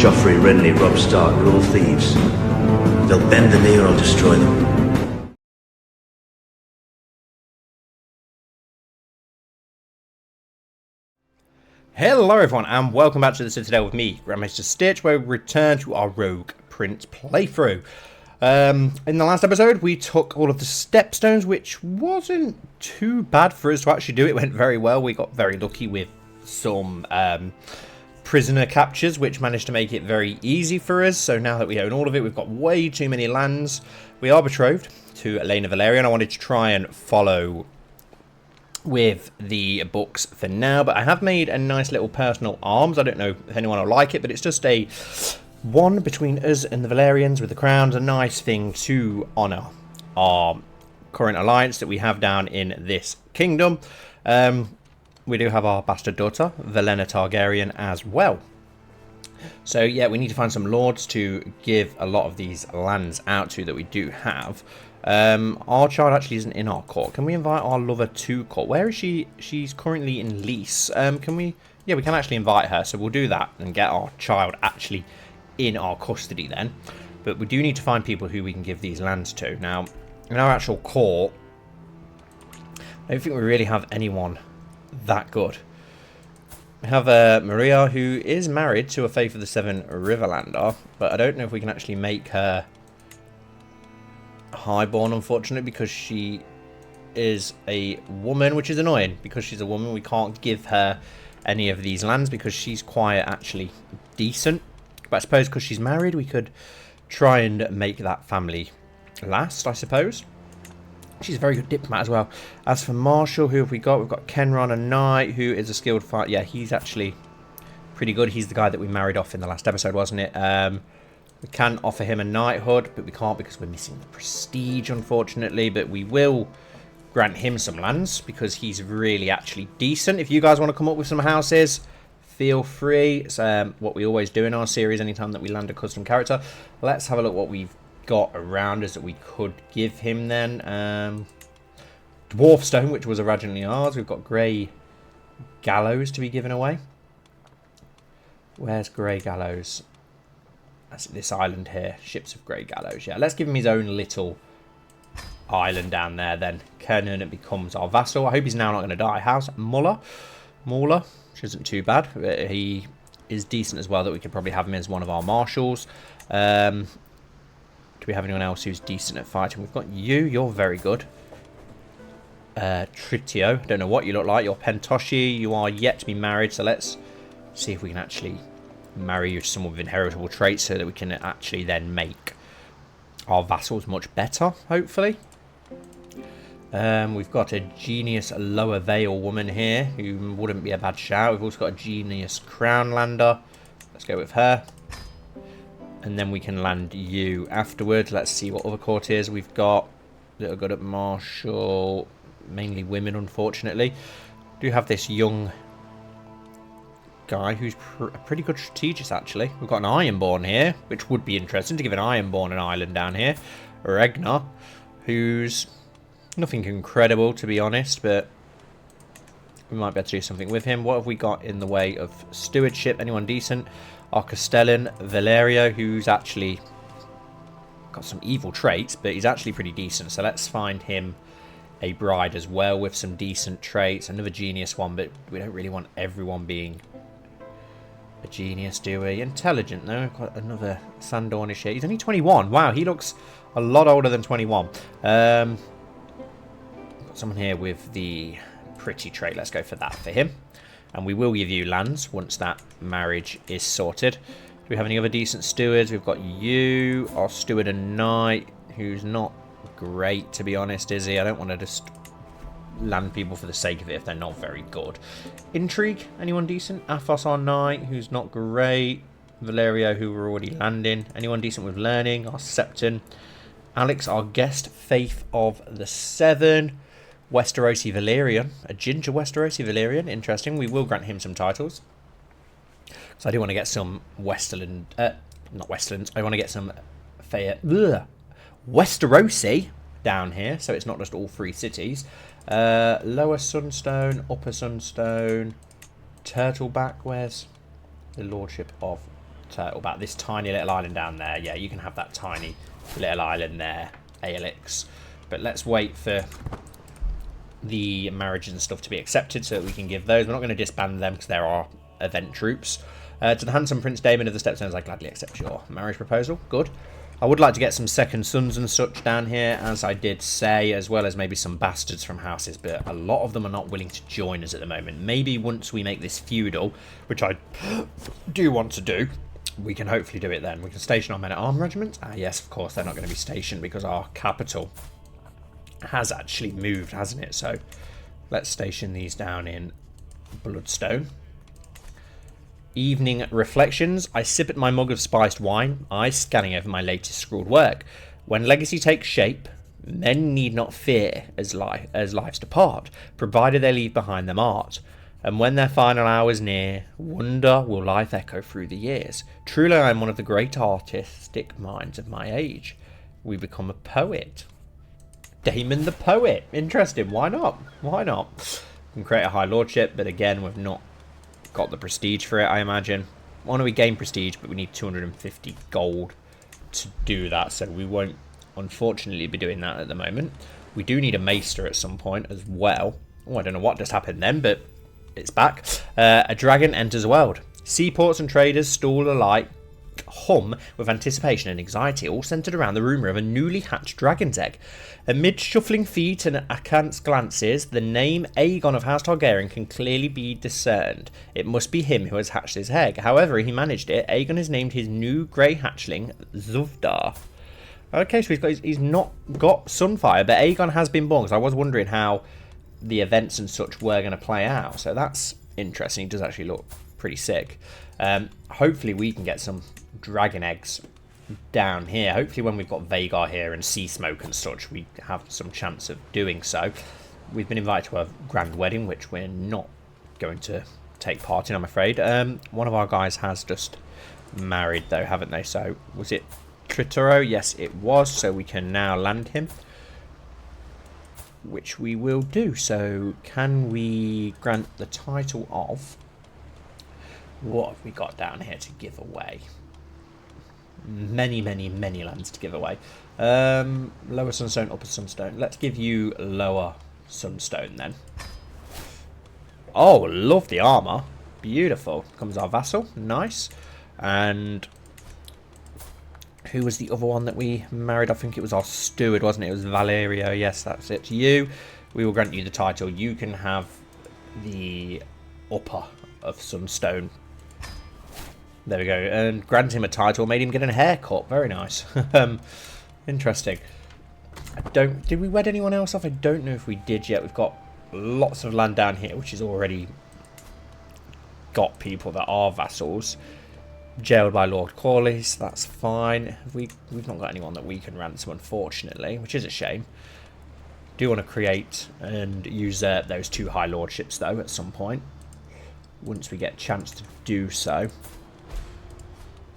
Joffrey, Renly, Robb Stark are all thieves. They'll bend the knee or I'll destroy them. Hello everyone and welcome back to the Citadel with me, Grand Maester Stitch, where we return to our Rogue Prince playthrough. In the last episode we took all of the stepstones, which wasn't too bad for us to actually do. It went very well. We got very lucky with some prisoner captures, which managed to make it very easy for us. So now that we own all of it, we've got way too many lands. We are betrothed to Elena Valerian. I wanted to try and follow with the books for now, but I have made a nice little personal arms. I don't know if anyone will like it, but it's just a one between us and the Valerians with the crowns. A nice thing to honour our current alliance that we have down in this kingdom. We do have our bastard daughter Daemon Targaryen as well. So yeah, we need to find some lords to give a lot of these lands out to that we do have. Our child actually isn't in our court. Can we invite our lover to court? Where is she? She's currently in lease. Can we? Yeah, we can actually invite her. So we'll do that and get our child actually in our custody then. But we do need to find people who we can give these lands to. Now, in our actual court, I don't think we really have anyone that good. We have Maria, who is married to a Faith of the Seven Riverlander, but I don't know if we can actually make her highborn, unfortunately, because she is a woman, which is annoying. Because she's a woman, we can't give her any of these lands because she's quite actually decent. But I suppose because she's married, we could try and make that family last, I suppose. She's a very good diplomat as well. As for Marshall, who have we got? We've got Kenron, a knight, who is a skilled fighter. Yeah, he's actually pretty good. He's the guy that we married off in the last episode, wasn't it? We can offer him a knighthood, but we can't because we're missing the prestige, unfortunately. But we will grant him some lands because he's really actually decent. If you guys want to come up with some houses, feel free. It's what we always do in our series anytime that we land a custom character. Let's have a look what we've got around us that we could give him then. Dwarfstone, which was originally ours. We've got Grey Gallows to be given away. Where's Grey Gallows? That's this island here. Ships of Grey Gallows. Yeah, let's give him his own little island down there then. Kernan, it becomes our vassal. I hope he's now not going to die. How's Muller, which isn't too bad. He is decent as well, that we could probably have him as one of our marshals. Do we have anyone else who's decent at fighting? We've got you. You're very good. Tritio. Don't know what you look like. You're Pentoshi. You are yet to be married. So let's see if we can actually marry you to someone with inheritable traits so that we can actually then make our vassals much better, hopefully. We've got a genius Lower Vale woman here who wouldn't be a bad shout. We've also got a genius Crownlander. Let's go with her. And then we can land you afterwards. Let's see what other courtiers we've got that are good at martial. Mainly women, unfortunately. We do have this young guy who's a pretty good strategist, actually. We've got an Ironborn here, which would be interesting to give an Ironborn an island down here. Regna, who's nothing incredible, to be honest, but we might be able to do something with him. What have we got in the way of stewardship? Anyone decent? Our Castellan Valerio, who's actually got some evil traits, but he's actually pretty decent. So let's find him a bride as well with some decent traits. Another genius one, but we don't really want everyone being a genius, do we? Intelligent, though. We've got another Sandornish here. He's only 21. Wow, he looks a lot older than 21. Got someone here with the pretty trait. Let's go for that for him. And we will give you lands once that marriage is sorted. Do we have any other decent stewards? We've got you, our steward and knight, who's not great, to be honest, is he? I don't want to just land people for the sake of it if they're not very good. Intrigue, anyone decent? Athos, our knight, who's not great. Valerio, who we're already landing. Anyone decent with learning? Our Septon. Alex, our guest. Faith of the Seven. Westerosi Valerian, a ginger Westerosi Valerian, interesting. We will grant him some titles. So I do want to get some Westerland, not Westerlands, I want to get some Westerosi down here, so it's not just all three cities. Lower Sunstone, Upper Sunstone, Turtleback, where's the Lordship of Turtleback. This tiny little island down there. Yeah, you can have that tiny little island there, Aelix. But let's wait for the marriage and stuff to be accepted so that we can give those. We're not going to disband them because there are event troops. To the handsome Prince Daemon of the Stepstones, I gladly accept your marriage proposal. Good. I would like to get some second sons and such down here, as I did say, as well as maybe some bastards from houses, but a lot of them are not willing to join us at the moment. Maybe once we make this feudal, which I do want to do, we can hopefully do it then. We can station our men-at-arms regiments. Ah, yes, of course, they're not going to be stationed because our capital has actually moved, hasn't it? So let's station these down in Bloodstone. Evening reflections. I sip at my mug of spiced wine, eyes scanning over my latest scrawled work. When legacy takes shape, men need not fear as lives depart, provided they leave behind them art. And when their final hour's near, wonder will life echo through the years. Truly I am one of the great artistic minds of my age. We become a poet. Daemon the poet. Interesting. Why not? Why not? We can create a high lordship, but again, we've not got the prestige for it, I imagine. Why don't we gain prestige, but we need 250 gold to do that, so we won't unfortunately be doing that at the moment. We do need a maester at some point as well. Oh, I don't know what just happened then, but it's back. A dragon enters the world. Seaports and traders stall alike hum with anticipation and anxiety, all centered around the rumor of a newly hatched dragon's egg. Amid shuffling feet and askance glances, the name Aegon of House Targaryen can clearly be discerned. It must be him who has hatched this egg. However, he managed it. Aegon has named his new grey hatchling Zuvdar. Okay, so he's not got Sunfire, but Aegon has been born. Because I was wondering how the events and such were going to play out. So that's interesting. He does actually look pretty sick. Hopefully we can get some dragon eggs down here. Hopefully when we've got Vhagar here and Sea Smoke and such, we have some chance of doing so. We've been invited to a grand wedding, which we're not going to take part in, I'm afraid. One of our guys has just married though, haven't they? So was it Tritoro? Yes, it was. So we can now land him, which we will do. So can we grant the title of... What have we got down here to give away? Many lands to give away. Lower Sunstone, Upper Sunstone. Let's give you Lower Sunstone then. Oh, love the armor. Beautiful. Comes our vassal. Nice. And who was the other one that we married? I think it was our steward, wasn't it? It was Valerio. Yes, that's it. To you, we will grant you the title. You can have the Upper of Sunstone. There we go, and grant him a title, made him get a haircut. Very nice. Interesting. Did we wed anyone else off? I don't know if we did yet. We've got lots of land down here, which has already got people that are vassals. Jailed by Lord Corlys, that's fine. We've not got anyone that we can ransom, unfortunately, which is a shame. Do want to create and use those 2 high lordships, though, at some point. Once we get a chance to do so.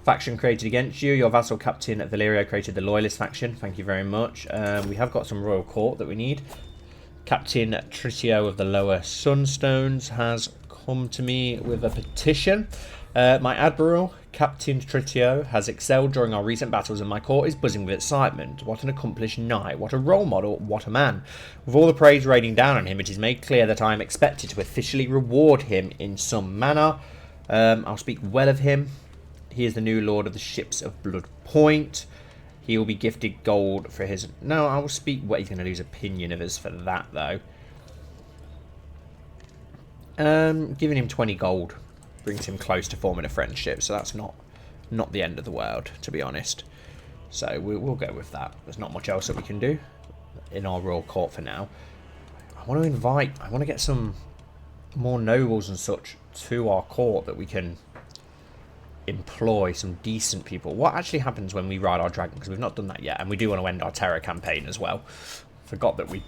Faction created against you. Your vassal captain at Valyrio created the Loyalist faction. Thank you very much. We have got some royal court that we need. Captain Tritio of the Lower Sunstones has come to me with a petition. My admiral, Captain Tritio, has excelled during our recent battles and my court is buzzing with excitement. What an accomplished knight. What a role model. What a man. With all the praise raining down on him, it is made clear that I am expected to officially reward him in some manner. I'll speak well of him. He is the new lord of the ships of Blood Point. He will be gifted gold for his... No, I will speak... What, he's going to lose opinion of us for that, though. Giving him 20 gold brings him close to forming a friendship, so that's not the end of the world, to be honest. So we'll go with that. There's not much else that we can do in our royal court for now. I want to get some more nobles and such to our court that we can employ some decent people. What actually happens when we ride our dragon? Because we've not done that yet, and we do want to end our terror campaign as well. Forgot that we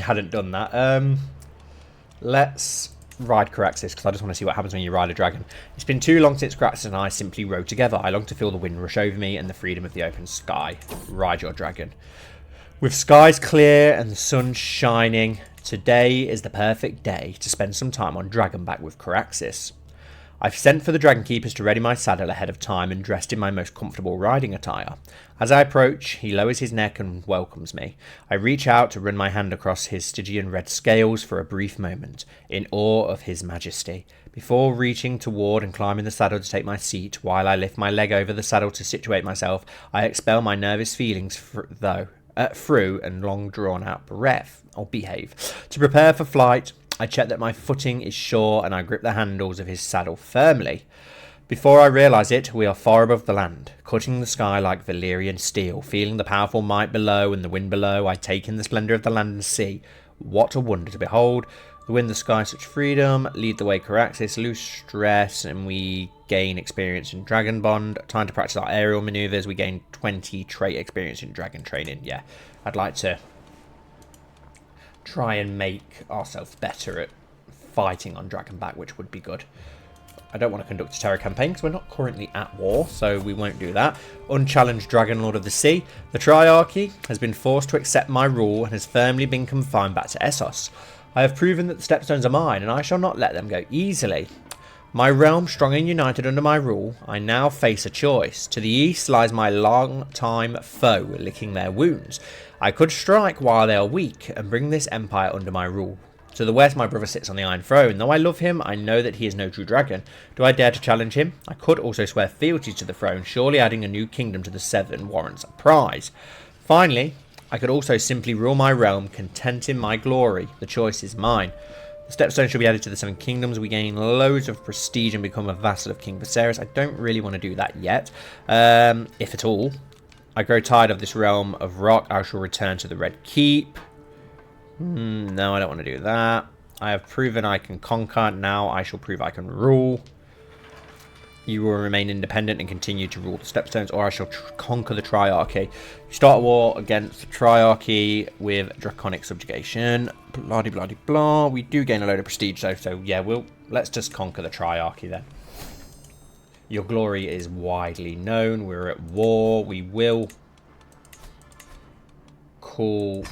hadn't done that. Let's ride Caraxes, because I just want to see what happens when you ride a dragon. It's been too long since Caraxes and I simply rode together. I long to feel the wind rush over me and the freedom of the open sky. Ride your dragon. With skies clear and the sun shining, today is the perfect day to spend some time on Dragonback with Caraxes. I've sent for the Dragon Keepers to ready my saddle ahead of time and dressed in my most comfortable riding attire. As I approach, he lowers his neck and welcomes me. I reach out to run my hand across his Stygian red scales for a brief moment, in awe of his majesty, before reaching toward and climbing the saddle to take my seat. While I lift my leg over the saddle to situate myself, I expel my nervous feelings through and long drawn-out breath. I'll behave. To prepare for flight, I check that my footing is sure and I grip the handles of his saddle firmly. Before I realise it, we are far above the land, cutting the sky like Valyrian steel. Feeling the powerful might below and the wind below, I take in the splendour of the land and sea. What a wonder to behold. The wind, the sky, such freedom. Lead the way, Caraxis. Lose stress and we gain experience in Dragon Bond. Time to practice our aerial manoeuvres. We gain 20 trait experience in Dragon Training. Yeah, I'd like to try and make ourselves better at fighting on Dragonback, which would be good. I don't want to conduct a terror campaign because we're not currently at war, so we won't do that. Unchallenged Dragon Lord of the Sea. The Triarchy has been forced to accept my rule and has firmly been confined back to Essos. I have proven that the Stepstones are mine, and I shall not let them go easily. My realm strong and united under my rule, I now face a choice. To the east lies my long-time foe, licking their wounds. I could strike while they are weak, and bring this empire under my rule. To the west, my brother sits on the Iron Throne. Though I love him, I know that he is no true dragon. Do I dare to challenge him? I could also swear fealty to the throne. Surely adding a new kingdom to the seven warrants a prize. Finally, I could also simply rule my realm, content in my glory. The choice is mine. The Stepstone shall be added to the Seven Kingdoms. We gain loads of prestige and become a vassal of King Viserys. I don't really want to do that yet, if at all. I grow tired of this realm of rock. I shall return to the Red Keep. No, I don't want to do that. I have proven I can conquer. Now I shall prove I can rule. You will remain independent and continue to rule the Stepstones, or I shall conquer the Triarchy. Start a war against the Triarchy with Draconic Subjugation. Blah de blah de blah. We do gain a load of prestige though, so yeah, let's just conquer the Triarchy then. Your glory is widely known. We're at war. We will call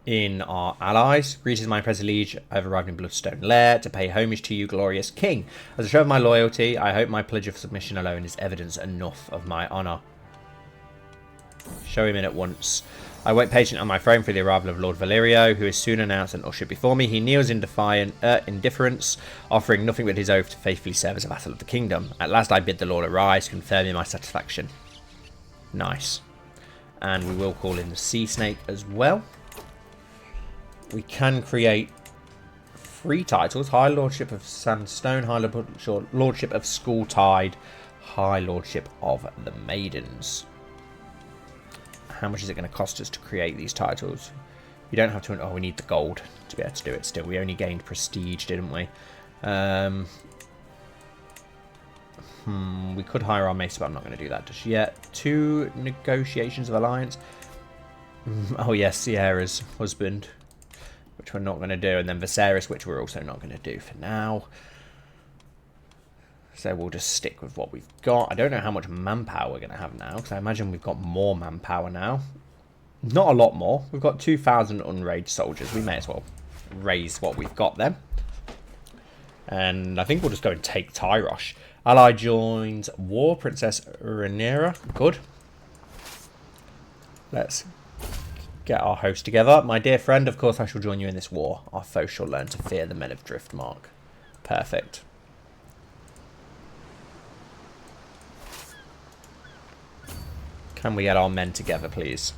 in our allies. Greetings, my present liege. I have arrived in Bloodstone Lair to pay homage to you, glorious king. As a show of my loyalty, I hope my pledge of submission alone is evidence enough of my honour. Show him in at once. I wait patient on my throne for the arrival of Lord Valerio, who is soon announced and ushered before me. He kneels in defiant indifference, offering nothing but his oath to faithfully serve as a vassal of the kingdom. At last I bid the Lord arise, confirming my satisfaction. Nice. And we will call in the Sea Snake as well. We can create 3 titles. High Lordship of Sandstone, High Lordship of Skulltide, High Lordship of the Maidens. How much is it going to cost us to create these titles? We don't have to... Oh, we need the gold to be able to do it still. We only gained prestige, didn't we? We could hire our maester, but I'm not going to do that just yet. 2 negotiations of alliance. Oh, yes, Sierra's husband, which we're not going to do. And then Viserys, which we're also not going to do for now. So we'll just stick with what we've got. I don't know how much manpower we're going to have now, because I imagine we've got more manpower now. Not a lot more. We've got 2,000 unraid soldiers. We may as well raise what we've got then. And I think we'll just go and take Tyrosh. Ally joins war. Princess Rhaenyra. Good. Let's get our host together. My dear friend, of course I shall join you in this war. Our foe shall learn to fear the men of Driftmark. Perfect. Can we get our men together, please?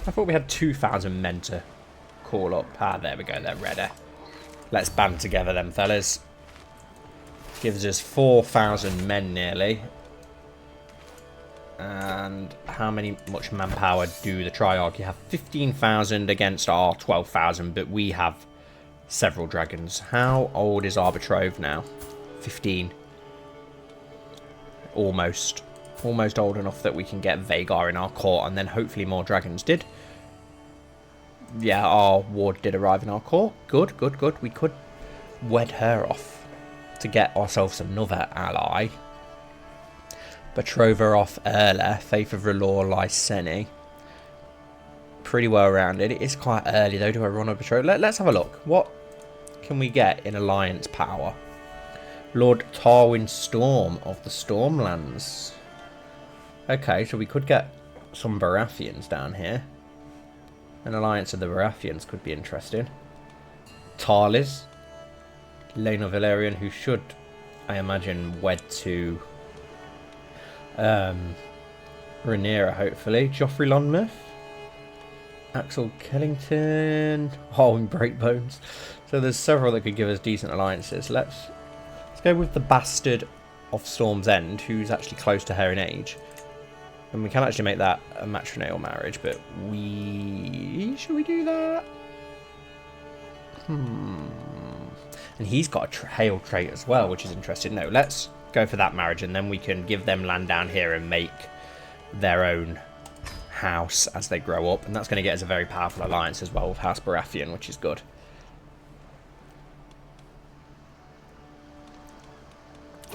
I thought we had 2,000 men to call up. Ah, there we go. They're ready. Let's band together then, fellas. Gives us 4,000 men nearly. And how much manpower do the Triarchy have? 15,000 against our 12,000, but we have several dragons. How old is our betrothed now? 15. Almost old enough that we can get Vhagar in our court, and then hopefully more dragons did. Yeah, our ward did arrive in our court. Good, good, good. We could wed her off to get ourselves another ally. Betroth her off Erla, Faith of R'hllor Lyseni. pretty well rounded. It is quite early though. Do I run a patrol? Let's have a look. What can we get in alliance power? Lord Tarwin Storm of the Stormlands. Okay, so we could get some Baratheons down here. An alliance of the Baratheons could be interesting. Tarlis. Laenor Velaryon, who should, I imagine, wed to Rhaenyra, hopefully. Joffrey Lonmouth. Axel Kellington. Oh, and Breakbones. So there's several that could give us decent alliances. Let's go with the Bastard of Storm's End, who's actually close to her in age. And we can actually make that a matrimonial marriage, but should we do that? And he's got a Hail trait as well, which is interesting. No, let's go for that marriage, and then we can give them land down here and make their own house as they grow up. And that's going to get us a very powerful alliance as well with House Baratheon, which is good.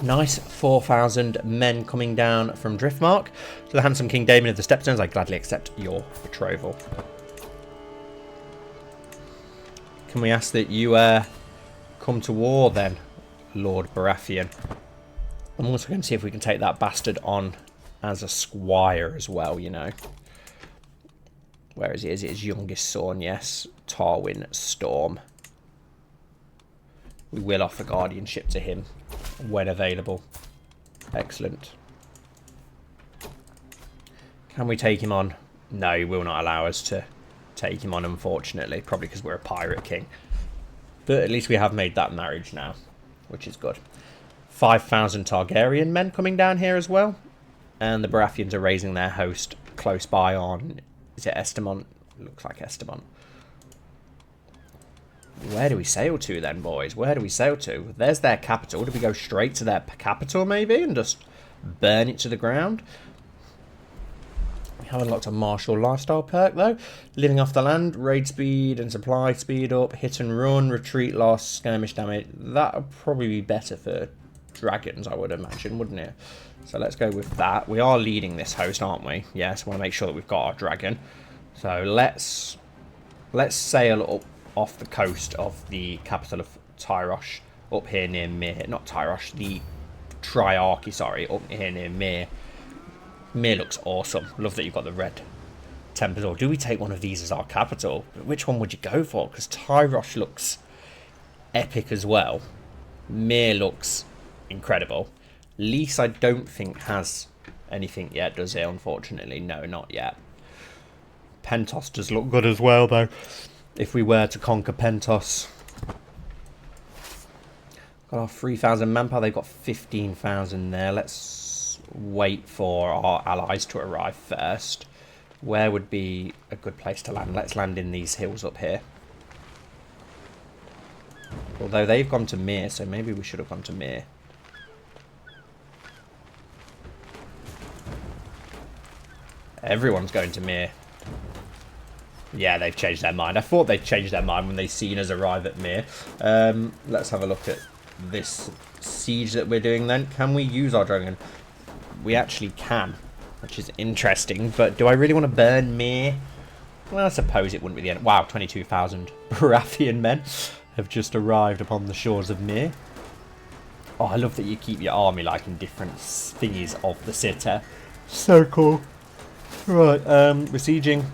Nice 4,000 men coming down from Driftmark. To the handsome King Daemon of the Stepstones, I gladly accept your betrothal. Can we ask that you come to war then, Lord Baratheon? I'm also going to see if we can take that bastard on as a squire as well, you know. Where is he? Is it his youngest son? Yes. Tarwin Storm. We will offer guardianship to him when available. Excellent. Can we take him on? No, he will not allow us to take him on, unfortunately. Probably because we're a pirate king. But at least we have made that marriage now, which is good. 5,000 Targaryen men coming down here as well. And the Baratheons are raising their host close by on... Is it Estamont? Looks like Estamont. Where do we sail to then, boys? Where do we sail to? There's their capital. Do we go straight to their capital, maybe, and just burn it to the ground? We have unlocked a martial lifestyle perk, though. Living off the land, raid speed and supply speed up, hit and run, retreat loss, skirmish damage. That would probably be better for dragons, I would imagine, wouldn't it? So let's go with that. We are leading this host, aren't we? Yes, we want to make sure that we've got our dragon. So let's sail up off the coast of the capital of Tyrosh, up here near Myr. Not Tyrosh, the Triarchy, sorry, up here near Myr. Myr looks awesome. Love that you've got the red temples. Or do we take one of these as our capital? Which one would you go for? Because Tyrosh looks epic as well. Myr looks incredible. Lys, I don't think has anything yet, does it? Unfortunately, no, not yet. Pentos does look good as well, though. If we were to conquer Pentos. Got our 3,000 manpower. They've got 15,000 there. Let's wait for our allies to arrive first. Where would be a good place to land? Let's land in these hills up here. Although they've gone to Myr, so maybe we should have gone to Myr. Everyone's going to Myr. Yeah, they've changed their mind. I thought they'd changed their mind when they seen us arrive at Myr. Let's have a look at this siege that we're doing then. Can we use our dragon? We actually can, which is interesting. But do I really want to burn Myr? Well, I suppose it wouldn't be the end. Wow, 22,000 Baratheon men have just arrived upon the shores of Myr. Oh, I love that you keep your army like in different thingies of the Citadel. So cool. Right, besieging.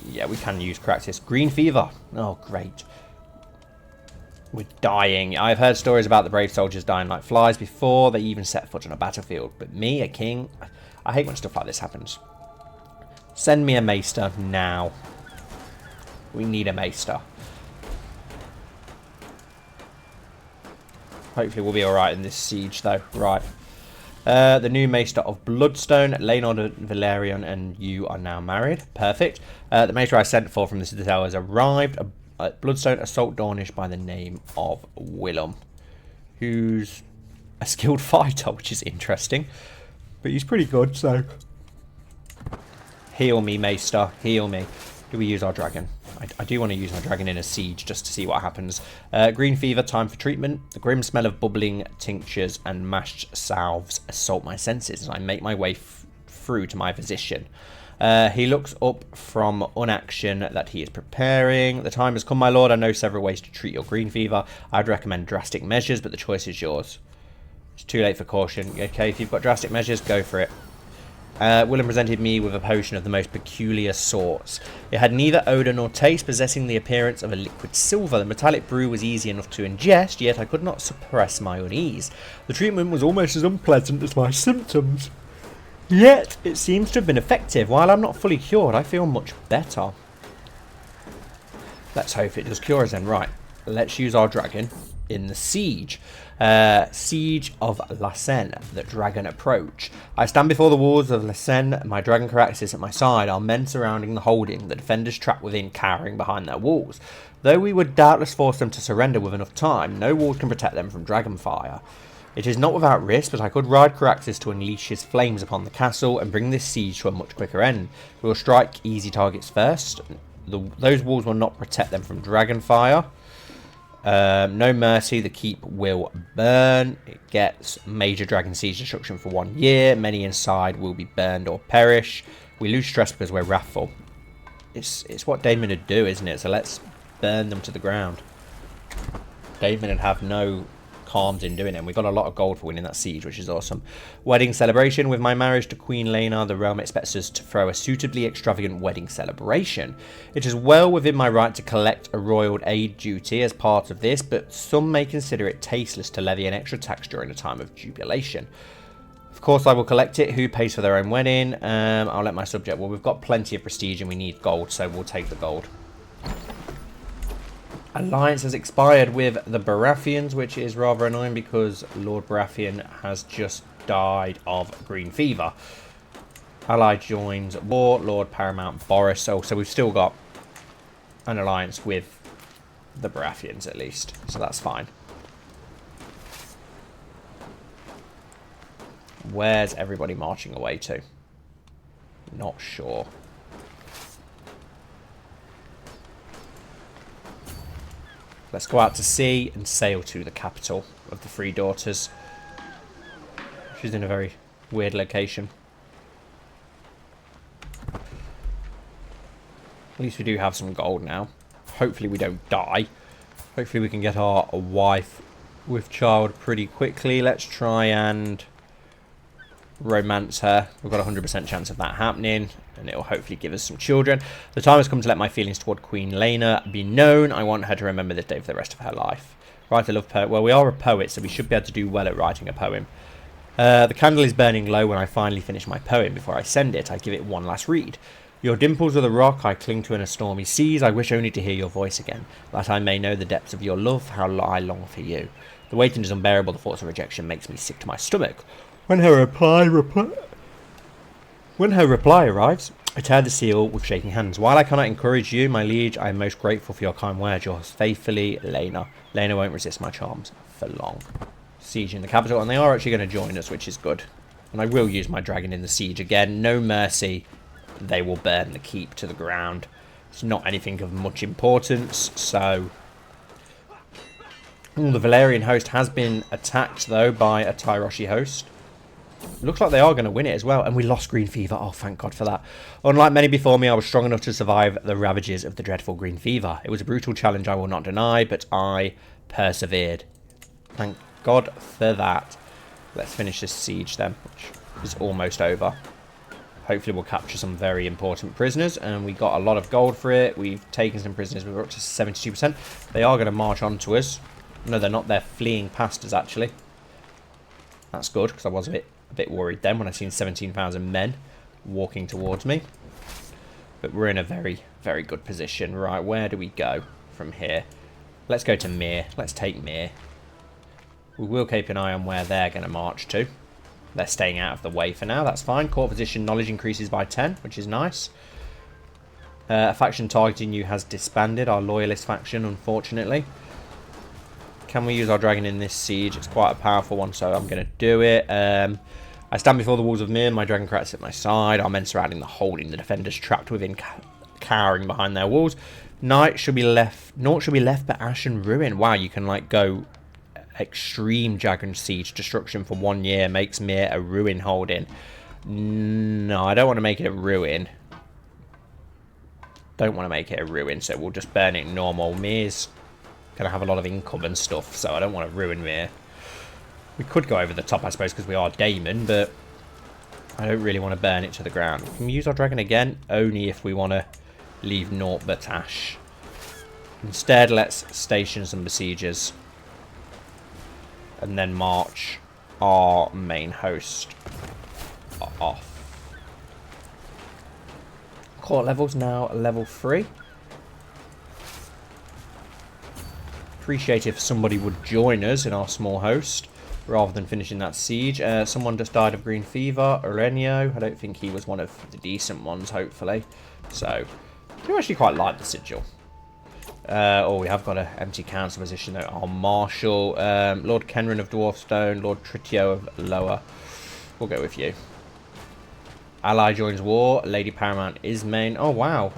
Yeah, we can use practice. Green fever. Oh, great. We're dying. I've heard stories about the brave soldiers dying like flies before they even set foot on a battlefield. But me, a king, I hate when stuff like this happens. Send me a maester now. We need a maester. Hopefully we'll be alright in this siege, though. Right. The new Maester of Bloodstone, Laenor Velaryon, and you are now married. Perfect. The Maester I sent for from the Citadel has arrived at Bloodstone, a Salt Dornish by the name of Willem, who's a skilled fighter, which is interesting. But he's pretty good, so... Heal me, Maester. Heal me. Do we use our dragon? I do want to use my dragon in a siege just to see what happens. Green fever, time for treatment. The grim smell of bubbling tinctures and mashed salves assault my senses as I make my way through to my physician. He looks up from unaction that he is preparing. The time has come, my lord. I know several ways to treat your green fever. I'd recommend drastic measures, but the choice is yours. It's too late for caution. Okay, if you've got drastic measures, go for it. Willem presented me with a potion of the most peculiar sorts. It had neither odour nor taste, possessing the appearance of a liquid silver. The metallic brew was easy enough to ingest, yet I could not suppress my unease. The treatment was almost as unpleasant as my symptoms. Yet, it seems to have been effective. While I'm not fully cured, I feel much better. Let's hope it does cure us then. Right, let's use our dragon in the siege. Siege of La Seine, the dragon approach. I stand before the walls of La Seine, my dragon Caraxes at my side, our men surrounding the holding, the defenders trapped within, cowering behind their walls. Though we would doubtless force them to surrender with enough time, no walls can protect them from dragon fire. It is not without risk, but I could ride Caraxes to unleash his flames upon the castle and bring this siege to a much quicker end. We will strike easy targets first. Those walls will not protect them from dragon fire. No mercy, the keep will burn. It gets major dragon siege destruction for 1 year. Many inside will be burned or perish. We lose stress because we're wrathful. It's what Daemon would do, isn't it? So let's burn them to the ground. Daemon would have no qualms in doing it. And we got a lot of gold for winning that siege, which is awesome. Wedding celebration. With my marriage to Queen Laena, the realm expects us to throw a suitably extravagant wedding celebration. It is well within my right to collect a royal aid duty as part of this, but some may consider it tasteless to levy an extra tax during a time of jubilation. Of course I will collect it. Who pays for their own wedding? I'll let my subject. Well, we've got plenty of prestige and we need gold, so we'll take the gold. Alliance has expired with the Baratheons, which is rather annoying because Lord Baratheon has just died of green fever. Ally joins war, Lord Paramount Boris. So we've still got an alliance with the Baratheons at least, so that's fine. Where's everybody marching away to? Not sure. Let's go out to sea and sail to the capital of the Three Daughters. She's in a very weird location. At least we do have some gold now. Hopefully we don't die. Hopefully we can get our wife with child pretty quickly. Let's try and romance her. We've got a 100% chance of that happening, and it'll hopefully give us some children. The time has come to let my feelings toward Queen Laena be known. I want her to remember this day for the rest of her life. Write a love poem. Well, we are a poet, so we should be able to do well at writing a poem. The candle is burning low when I finally finish my poem. Before I send it, I give it one last read. Your dimples are the rock I cling to in a stormy seas. I wish only to hear your voice again, that I may know the depths of your love, how I long for you. The waiting is unbearable. The thoughts of rejection makes me sick to my stomach. When her reply arrives, I tear the seal with shaking hands. While I cannot encourage you, my liege, I am most grateful for your kind words. Yours faithfully, Laena. Laena won't resist my charms for long. Siege in the capital, and they are actually going to join us, which is good. And I will use my dragon in the siege again. No mercy. They will burn the keep to the ground. It's not anything of much importance, so... Ooh, the Valerian host has been attacked, though, by a Triarchy host. Looks like they are going to win it as well. And we lost green fever. Oh, thank God for that. Unlike many before me, I was strong enough to survive the ravages of the dreadful green fever. It was a brutal challenge, I will not deny, but I persevered. Thank God for that. Let's finish this siege then, which is almost over. Hopefully we'll capture some very important prisoners. And we got a lot of gold for it. We've taken some prisoners. We're up to 72%. They are going to march on to us. No, they're not. They're fleeing past us, actually. That's good, because I was a bit worried then when I seen 17,000 men walking towards me. But we're in a very, very good position. Right, where do we go from here? Let's go to Myr. Let's take Myr. We will keep an eye on where they're going to march to. They're staying out of the way for now. That's fine. Court position knowledge increases by 10, which is nice. A faction targeting you has disbanded. Our loyalist faction, unfortunately. Can we use our dragon in this siege? It's quite a powerful one, so I'm going to do it. I stand before the walls of Myr. My dragon cracks at my side. Our men surrounding the holding. The defenders trapped within, cowering behind their walls. Night should be left. Naught should be left but ash and ruin. Wow, you can like go extreme dragon siege destruction for 1 year. Makes Myr a ruin holding. No, I don't want to make it a ruin. Don't want to make it a ruin, so we'll just burn it normal. Mir's going to have a lot of income and stuff, so I don't want to ruin Mir. We could go over the top, I suppose, because we are Daemon, but I don't really want to burn it to the ground. Can we use our dragon again? Only if we want to leave naught but ash. Instead, let's station some besiegers. And then march our main host off. Court level's now level 3. Appreciate if somebody would join us in our small host rather than finishing that siege. Someone just died of green fever. Aurelio. I don't think he was one of the decent ones, hopefully. So, I do actually quite like the sigil. Oh, we have got an empty council position though. Our Marshal, Lord Kenran of Dwarfstone, Lord Tritio of Lower. We'll go with you. Ally joins war. Lady Paramount is main. Oh, wow.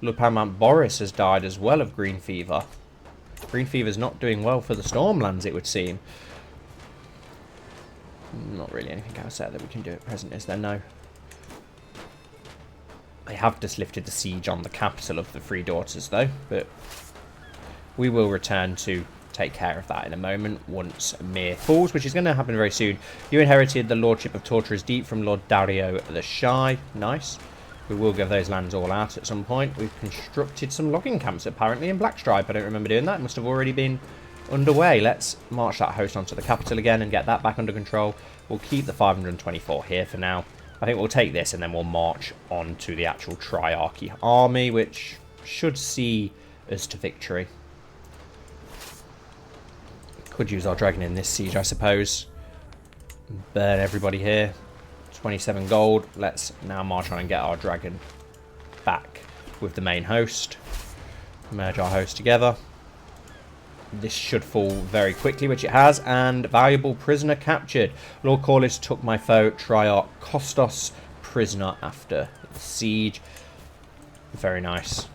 Lord Paramount Boris has died as well of green fever. Green fever's not doing well for the Stormlands, it would seem. Not really anything else there that we can do at present, is there? No. They have just lifted the siege on the capital of the Three Daughters, though, but we will return to take care of that in a moment once Mir falls, which is going to happen very soon. You inherited the Lordship of Torturer's Deep from Lord Dario the Shy. Nice. We will give those lands all out at some point. We've constructed some logging camps, apparently, in Blackstripe. I don't remember doing that. It must have already been underway. Let's march that host onto the capital again and get that back under control. We'll keep the 524 here for now. I think we'll take this and then we'll march on to the actual Triarchy army, which should see us to victory. Could use our dragon in this siege, I suppose. Burn everybody here. 27 gold. Let's now march on and get our dragon back with the main host. Merge our hosts together. This should fall very quickly, which it has. And valuable prisoner captured. Lord Corlys took my foe, Triarch Kostos, prisoner after the siege. Very nice.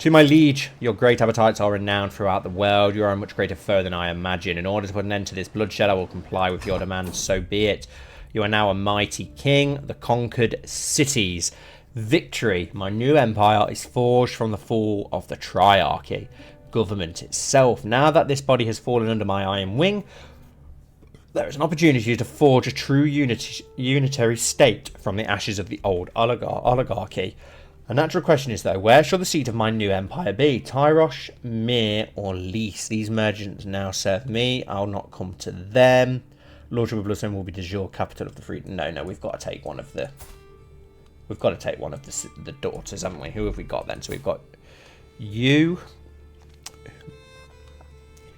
To my liege, your great appetites are renowned throughout the world. You are a much greater foe than I imagine. In order to put an end to this bloodshed, I will comply with your demands, so be it. You are now a mighty king, the conquered cities. Victory, my new empire, is forged from the fall of the Triarchy. Government itself. Now that this body has fallen under my iron wing, there is an opportunity to forge a true unitary state from the ashes of the old oligarchy. A natural question is, though, where shall the seat of my new empire be? Tyrosh, Mir, or Lys? These merchants now serve me. I'll not come to them. Lordship of Bloodstone will be de jure capital of the free... No, we've got to take one of the... We've got to take one of the daughters, haven't we? Who have we got then? So we've got you,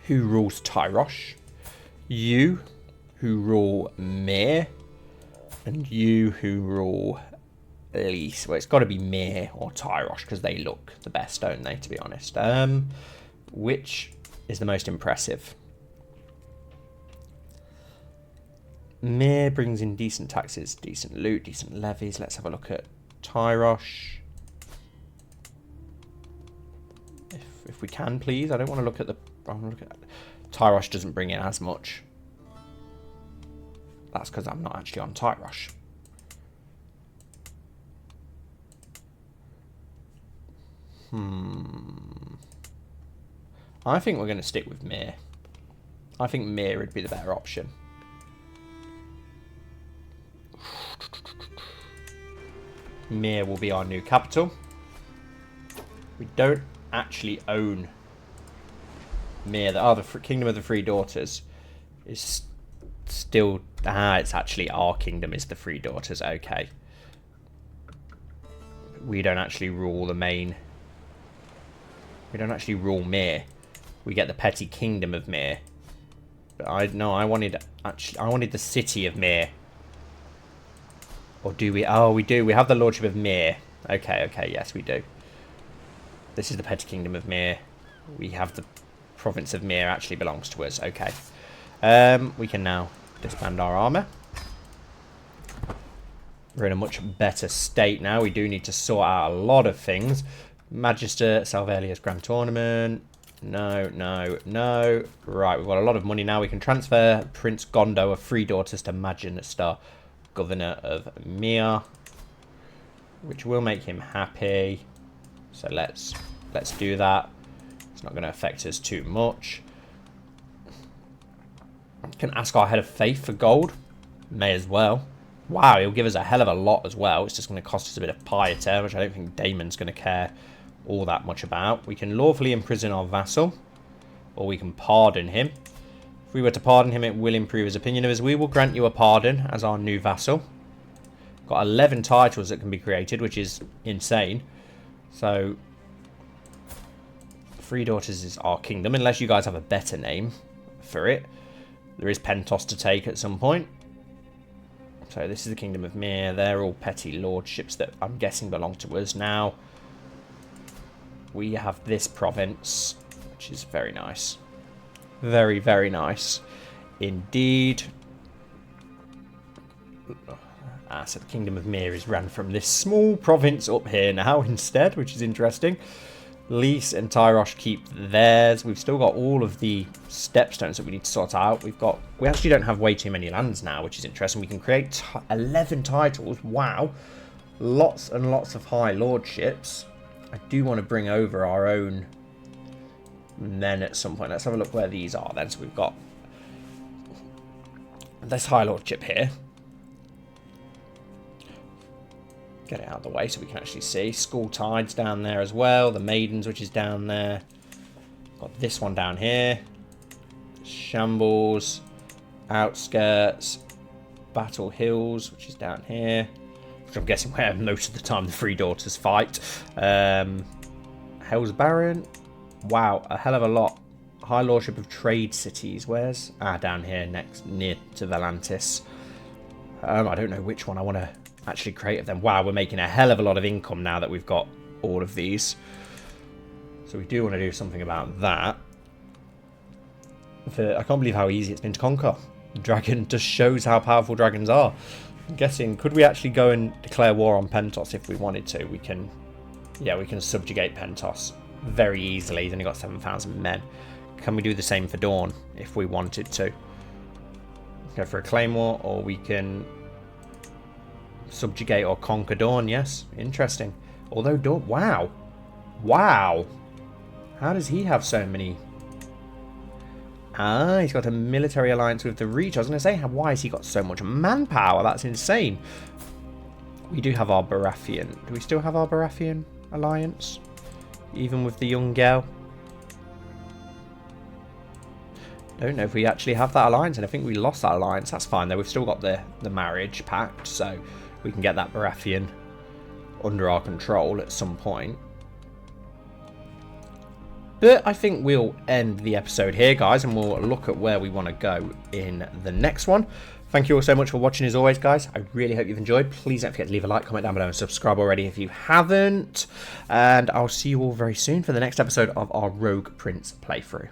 who rules Tyrosh. You, who rule Mir. And you, who rule... Lys. Well, it's got to be Mir or Tyrosh because they look the best, don't they, to be honest? Which is the most impressive? Mir brings in decent taxes, decent loot, decent levies. Let's have a look at Tyrosh. If we can, please. I don't want to look at the... I want to look at... Tyrosh doesn't bring in as much. That's because I'm not actually on Tyrosh. I think we're going to stick with Mir. I think Mir would be the better option. Mir will be our new capital. We don't actually own Mir. The Kingdom of the Three Daughters is still... it's actually our kingdom is the Three Daughters. Okay. We don't actually rule the main... We don't actually rule Mir. We get the petty kingdom of Mir. But I wanted the city of Mir. Or do we? Oh, we do. We have the lordship of Mir. Okay, yes, we do. This is the petty kingdom of Mir. We have the province of Mir actually belongs to us. Okay. We can now disband our armor. We're in a much better state now. We do need to sort out a lot of things. Magister Salvelia's Grand Tournament. No. Right, we've got a lot of money now. We can transfer Prince Gondo of Three Daughters to Magister, Governor of Mir. which will make him happy. So let's do that. It's not going to affect us too much. Can ask our head of faith for gold. May as well. Wow, he'll give us a hell of a lot as well. It's just going to cost us a bit of piety, which I don't think Daemon's going to care all that much about. We can lawfully imprison our vassal, or we can pardon him. If we were to pardon him, it will improve his opinion of us. We will grant you a pardon as our new vassal. Got 11 titles that can be created, which is insane. So, Three Daughters is our kingdom, unless you guys have a better name for it. There is Pentos to take at some point. So this is the Kingdom of Myr. They're all petty lordships that I'm guessing belong to us now. We have this province, which is very nice. Very, very nice indeed. So the Kingdom of Myr is ran from this small province up here now instead, which is interesting. Lys and Triarchy keep theirs. We've still got all of the stepstones that we need to sort out. We actually don't have way too many lands now, which is interesting. We can create 11 titles. Wow. Lots and lots of high lordships. I do want to bring over our own men at some point. Let's have a look where these are then. So we've got this high lordship here. Get it out of the way so we can actually see. School Tides down there as well. The Maidens, which is down there. Got this one down here. Shambles. Outskirts. Battle Hills, which is down here. Which I'm guessing where most of the time the Three Daughters fight. Hell's Baron. Wow, a hell of a lot. High Lordship of Trade Cities. Where's... down here next, near to Valantis. I don't know which one I want to actually create of them. Wow, we're making a hell of a lot of income now that we've got all of these. So we do want to do something about that. I can't believe how easy it's been to conquer. Dragon just shows how powerful dragons are. I'm guessing, could we actually go and declare war on Pentos if we wanted to? We can, yeah, we can subjugate Pentos very easily. He's only got 7,000 men. Can we do the same for Dawn if we wanted to? Go for a claymore, or we can subjugate or conquer Dawn. Yes, interesting. Although Dawn, wow, how does he have so many? He's got a military alliance with the Reach. I was going to say, why has he got so much manpower? That's insane. We do have our Baratheon. Do we still have our Baratheon alliance, even with the young girl? Don't know if we actually have that alliance, and I think we lost that alliance. That's fine though. We've still got the marriage pact, so we can get that Baratheon under our control at some point. But I think we'll end the episode here, guys, and we'll look at where we want to go in the next one. Thank you all so much for watching as always, guys. I really hope you've enjoyed. Please don't forget to leave a like, comment down below, and subscribe already if you haven't. And I'll see you all very soon for the next episode of our Rogue Prince playthrough.